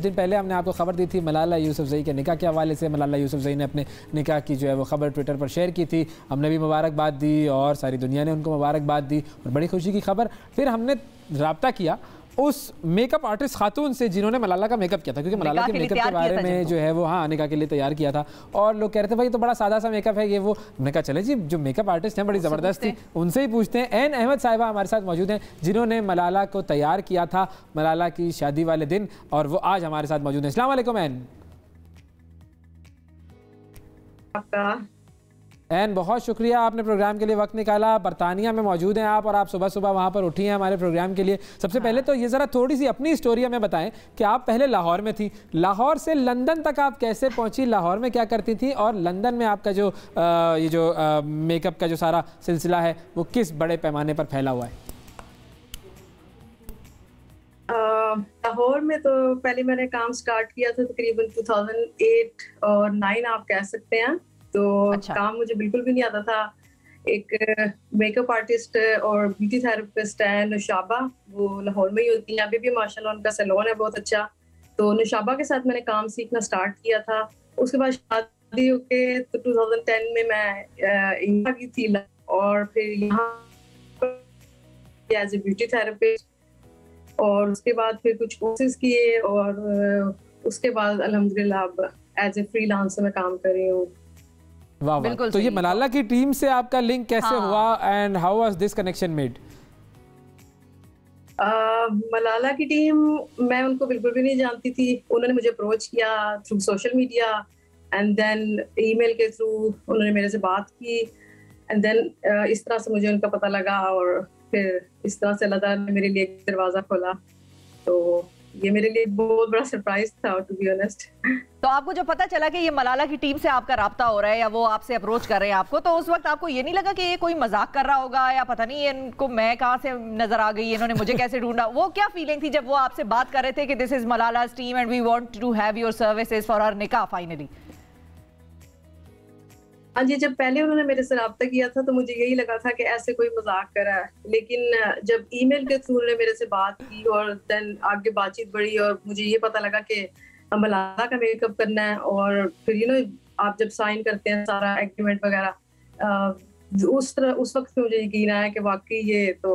दिन पहले हमने आपको खबर दी थी मलाला यूसुफजई के निकाह के हवाले से। मलाला यूसुफजई ने अपने निकाह की जो है वो खबर ट्विटर पर शेयर की थी। हमने भी मुबारकबाद दी और सारी दुनिया ने उनको मुबारकबाद दी और बड़ी खुशी की खबर। फिर हमने रब्ता किया उस मेकअप आर्टिस्ट खातून से जिन्होंने मलाला का मेकअप किया था, क्योंकि मलाला के मेकअप के बारे में जो है वो निकाह के लिए तैयार किया था और लोग कह रहे थे भाई तो बड़ा सादा सा मेकअप है ये वो। हमने कहा चले जी जो मेकअप आर्टिस्ट हैं बड़ी ज़बरदस्त थी, उनसे ही पूछते हैं। एन अहमद साहिबा हमारे साथ मौजूद हैं जिन्होंने मलाला को तैयार किया था मलाला की शादी वाले दिन, और वो आज हमारे साथ मौजूद हैं। अस्सलाम वालेकुम एन। एन बहुत शुक्रिया आपने प्रोग्राम के लिए वक्त निकाला। बरतानिया में मौजूद हैं आप और आप सुबह सुबह वहाँ पर उठी हैं हमारे प्रोग्राम के लिए। सबसे पहले तो ये ज़रा थोड़ी सी अपनी स्टोरी हमें बताएं कि आप पहले लाहौर में थी, लाहौर से लंदन तक आप कैसे पहुँची, लाहौर में क्या करती थी और लंदन में आपका जो ये जो मेकअप का जो सारा सिलसिला है वो किस बड़े पैमाने पर फैला हुआ है? लाहौर में तो पहले मैंने काम स्टार्ट किया था तकरीबन 2008 और 9 आप कह सकते हैं। तो काम मुझे बिल्कुल भी नहीं आता था। एक मेकअप आर्टिस्ट और ब्यूटी थेरेपिस्ट है नुशाबा, वो लाहौर में ही होती है, अभी भी माशाल्लाह उनका सैलून है बहुत अच्छा। तो नुशाबा के साथ मैंने काम सीखना स्टार्ट किया था। उसके बाद शादी होके तो 2010 में मैं यहाँ की थी और फिर यहाँ एज ए ब्यूटी थेरेपिस्ट, और उसके बाद फिर कुछ कोर्सेज किए और उसके बाद अल्हम्दुलिल्लाह अब एज ए फ्रीलांसर में काम कर रही हूँ। वाह वाह। तो ये मलाला की टीम से आपका लिंक कैसे हुआ and how was this connection made? Malala की टीम मैं उनको बिल्कुल भी नहीं जानती थी। उन्होंने मुझे अप्रोच किया through social media and then email के थ्रू उन्होंने मेरे से बात की एंड देन इस तरह से मुझे उनका पता लगा और फिर इस तरह से अल्लाह ताला ने मेरे लिए एक दरवाजा खोला। तो ये मेरे लिए बहुत बड़ा सरप्राइज था टू बी ऑनेस्ट। तो आपको जो पता चला कि ये मलाला की टीम से आपका राब्ता हो रहा है या वो आपसे अप्रोच कर रहे हैं आपको, तो उस वक्त आपको ये नहीं लगा कि ये कोई मजाक कर रहा होगा या पता नहीं इनको मैं कहाँ से नजर आ गई, इन्होंने मुझे कैसे ढूंढा? वो क्या फीलिंग थी जब वो आपसे बात कर रहे थे कि this is Malala's team and we want to have your services for our nikah finally? हाँ जी, जब पहले उन्होंने मेरे से रब्ता किया था तो मुझे यही लगा था कि ऐसे कोई मजाक कर रहा है, लेकिन जब ईमेल के थ्रू उन्होंने मेरे से बात की और देन आगे बातचीत बढ़ी और मुझे ये पता लगा कि मलाला का मेकअप करना है और फिर आप जब साइन करते हैं सारा एग्रीमेंट वगैरह, उस वक्त मुझे यकीन आया कि वाकई ये तो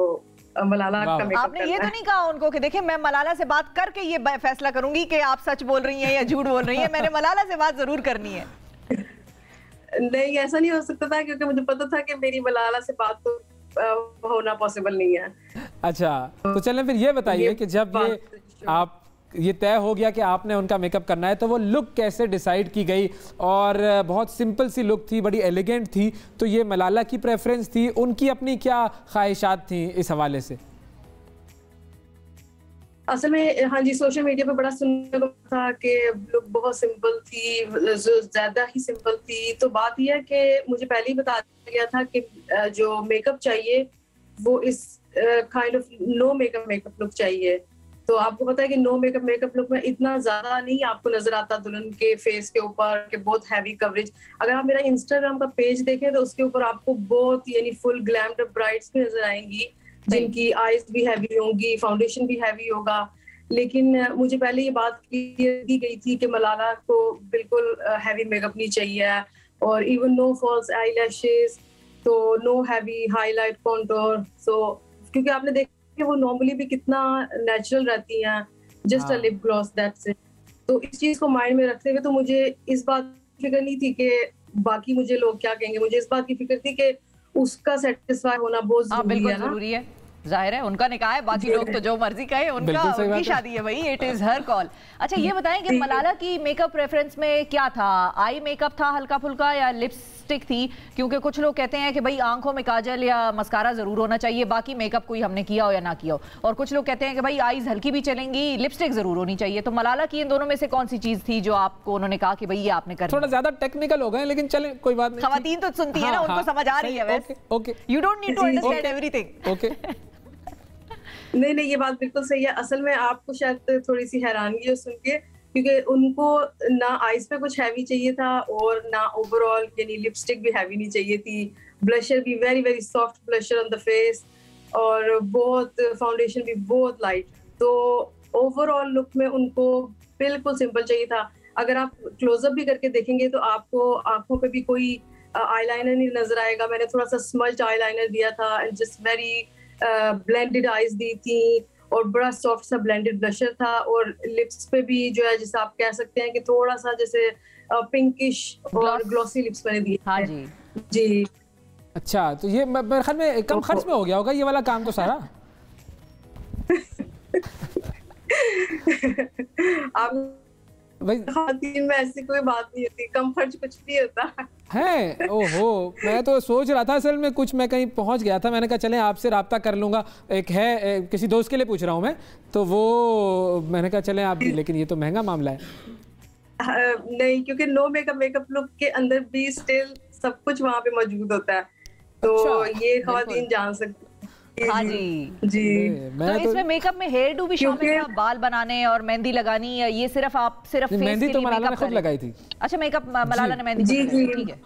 मलाला का मेकअप। आपने ये तो नहीं कहा उनको कि देखिए मैं मलाला से बात करके ये फैसला करूंगी कि आप सच बोल रही हैं या झूठ बोल रही हैं, मैंने मलाला से बात जरूर करनी है? नहीं, ऐसा नहीं हो सकता था क्योंकि मुझे पता था कि मेरी मलाला से बात तो होना पॉसिबल नहीं है। अच्छा, तो चलें फिर ये बताइए कि जब ये तय हो गया कि आपने उनका मेकअप करना है तो वो लुक कैसे डिसाइड की गई? और बहुत सिंपल सी लुक थी, बड़ी एलिगेंट थी, तो ये मलाला की प्रेफरेंस थी, उनकी अपनी क्या ख्वाहिशात थी इस हवाले से? असल में हाँ जी, सोशल मीडिया पे बड़ा सुनने को था कि लुक बहुत सिंपल थी, ज्यादा ही सिंपल थी। तो बात यह है कि मुझे पहले ही बता दिया गया था कि जो मेकअप चाहिए वो इस kind of no makeup look चाहिए। तो आपको पता है कि नो मेकअप लुक में इतना ज्यादा नहीं आपको नजर आता दुल्हन के फेस के ऊपर कि बहुत हैवी कवरेज। अगर आप मेरा इंस्टाग्राम का पेज देखें तो उसके ऊपर आपको बहुत यानी फुल ग्लैम्ड ब्राइड्स भी नजर आएंगी जिनकी आईज भी हैवी होंगी, फाउंडेशन भी हैवी होगा। लेकिन मुझे पहले ये बात दी गई थी कि मलाला को बिल्कुल हैवी मेकअप नहीं चाहिए और इवन नो फॉल्स आईलैशेस, तो नो हैवी हाईलाइट कॉन्टूर। सो क्योंकि आपने देखा कि वो नॉर्मली भी कितना नेचुरल रहती हैं, just a lip gloss that's it. तो इस चीज को माइंड में रखते हुए तो मुझे इस बात की फिक्र नहीं थी कि बाकी मुझे लोग क्या कहेंगे, मुझे इस बात की फिक्र थी कि उसका सेटिस्फाई होना बहुत जरूरी है ना। जाहिर है उनका निकाह है, बाकी लोग तो जो मर्जी कहे, उनकी शादी है भाई, इट इज हर कॉल। अच्छा ये बताएं कि मलाला की मेकअप प्रेफरेंस में क्या था? आई मेकअप था हल्का फुल्का या लिपस्टिक थी? क्योंकि कुछ लोग कहते हैं कि भाई आंखों में काजल या मस्कारा जरूर होना चाहिए, बाकी मेकअप कोई हमने किया हो या ना किया हो, और कुछ लोग कहते हैं कि भाई आईज हल्की भी चलेंगी, लिपस्टिक जरूर होनी चाहिए। तो मलाला की इन दोनों में से कौन सी चीज थी जो आपको उन्होंने कहा कि भाई ये आपने करना? थोड़ा ज्यादा टेक्निकल हो गए लेकिन चले कोई बात नहीं, खवातीन तो सुनती है ना, उनको समझ आ रही है वैसे। You don't need to understand everything. Okay नहीं, ये बात बिल्कुल सही है। असल में आपको शायद थोड़ी सी हैरानगी हो सुन के, क्योंकि उनको ना आईज पे कुछ हैवी चाहिए था और ना ओवरऑल यानी लिपस्टिक भी हैवी नहीं चाहिए थी, ब्लशर भी very very soft blusher on the face और बहुत फाउंडेशन भी बहुत लाइट। तो ओवरऑल लुक में उनको बिल्कुल सिंपल चाहिए था। अगर आप क्लोजअप भी करके देखेंगे तो आपको आंखों पे भी कोई आईलाइनर नहीं नजर आएगा। मैंने थोड़ा सा स्मज्ड आईलाइनर दिया था and just very blended eyes दी थी और बड़ा सॉफ्ट सा ब्लेंडेड ब्लशर था, और लिप्स पे भी जो है जैसे आप कह सकते हैं कि थोड़ा सा जैसे पिंकिश और ग्लॉसी लिप्स मैंने दिए। हाँ जी जी। अच्छा, तो ये मेरे ख्याल में कम खर्च में हो गया होगा ये वाला काम तो सारा। आप खातिन में ऐसी कोई बात नहीं होती, कम खर्च कुछ नहीं होता है। ओहो, मैं तो सोच रहा था असल में कुछ, मैं कहीं पहुंच गया था, मैंने कहा चलें आपसे राब्ता कर लूंगा। एक है किसी दोस्त के लिए पूछ रहा हूं मैं, तो वो मैंने कहा चलें आप, लेकिन ये तो महंगा मामला है। नहीं, क्योंकि नो मेकअप लुक के अंदर भी स्टिल सब कुछ वहाँ पे मौजूद होता है, तो अच्छा, ये खातिन जान सकती। हाँ जी जी। तो इसमें मेकअप में हेयर डू भी शामिल था, बाल बनाने और मेहंदी लगानी, या ये सिर्फ आप सिर्फ फेस मेहंदी के तो लिए मलाला ने मेकअप खुद लगाई थी? अच्छा, मेकअप मलाला ने मेहंदी जी जी ठीक है।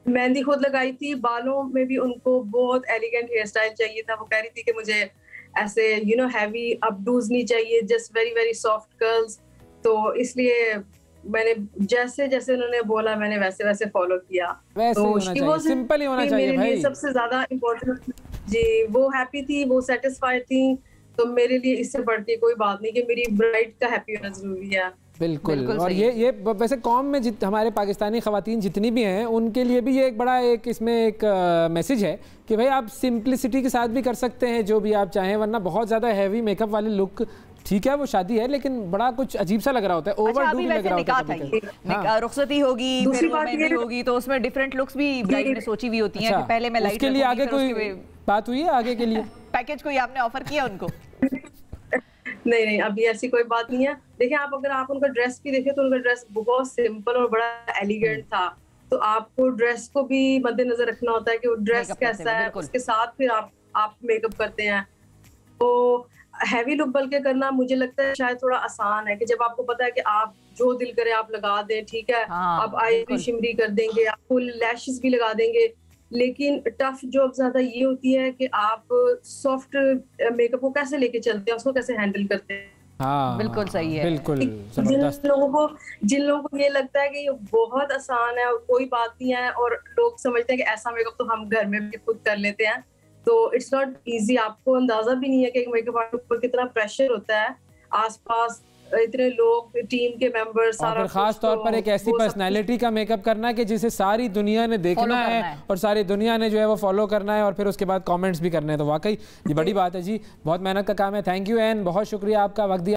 मेहंदी खुद लगाई थी। बालों में भी उनको बहुत एलिगेंट हेयर स्टाइल चाहिए था। वो कह रही थी कि मुझे ऐसे हैवी अपडूज नहीं चाहिए, just very very soft curls. तो इसलिए मैंने जैसे जैसे उन्होंने बोला मैंने वैसे वैसे फॉलो किया। वैसे तो ही होना चाहिए, सिंपल ही होना चाहिए भाई। सबसे ज्यादा इम्पोर्टेंट जी, वो हैप्पी थी, वो सेटिस्फाइड थी, तो मेरे लिए इससे बढ़ के कोई बात नहीं कि मेरी ब्राइड का हैप्पी होना जरूरी है। बिल्कुल। और ये वैसे कौम में हमारे पाकिस्तानी ख़वातीन जितनी भी हैं उनके लिए भी ये एक बड़ा इसमें एक मैसेज है कि भाई आप सिंप्लिसिटी के साथ भी कर सकते हैं जो भी आप चाहें, वरना बहुत ज़्यादा हैवी मेकअप वाले लुक, ठीक है वो शादी है लेकिन बड़ा कुछ अजीब सा लग रहा होता है, ओवरडू भी लग रहा होता है। हाँ। रुखसती होगी, फिर वो मेहंदी होगी, तो उसमें डिफरेंट लुक्स भी ब्राइड ने सोची हुई होती हैं कि पहले मैं लाइट के लिए आगे कोई बात हुई है आगे के लिए पैकेज कोई आपने ऑफर किया उनको? नहीं, अभी ऐसी कोई बात नहीं है। देखिए, अगर आप उनका ड्रेस भी देखें तो उनका ड्रेस बहुत सिंपल और बड़ा एलिगेंट था, तो आपको ड्रेस को भी मद्देनजर रखना होता है कि वो ड्रेस कैसा है, उसके साथ फिर आप मेकअप करते हैं। तो हैवी लुक बल्कि करना मुझे लगता है शायद थोड़ा आसान है कि जब आपको पता है कि आप जो दिल करे आप लगा दें, ठीक है। आप आई भी शिमरी कर देंगे, आप फुल लैशेस भी लगा देंगे, लेकिन टफ जॉब ज्यादा ये होती है कि आप सॉफ्ट मेकअप को कैसे लेके चलते हैं, उसको कैसे हैंडल करते हैं। हाँ, बिल्कुल सही है, बिल्कुल। जिन लोगों को ये लगता है कि ये बहुत आसान है और कोई बात नहीं है, और लोग समझते हैं कि ऐसा मेकअप तो हम घर में भी खुद कर लेते हैं, तो इट्स नॉट इजी। आपको अंदाजा भी नहीं है कि मेकअप आर्टिस्ट पर कितना प्रेशर होता है, आसपास इतने लोग, टीम के मेंबर्स, और फिर खास तौर पर एक ऐसी पर्सनालिटी का मेकअप करना है कि जिसे सारी दुनिया ने देखना है और सारी दुनिया ने जो है वो फॉलो करना है, और फिर उसके बाद कमेंट्स भी करने हैं। तो वाकई ये बड़ी बात है जी, बहुत मेहनत का काम है। थैंक यू एन, बहुत शुक्रिया आपका वक्त दिया।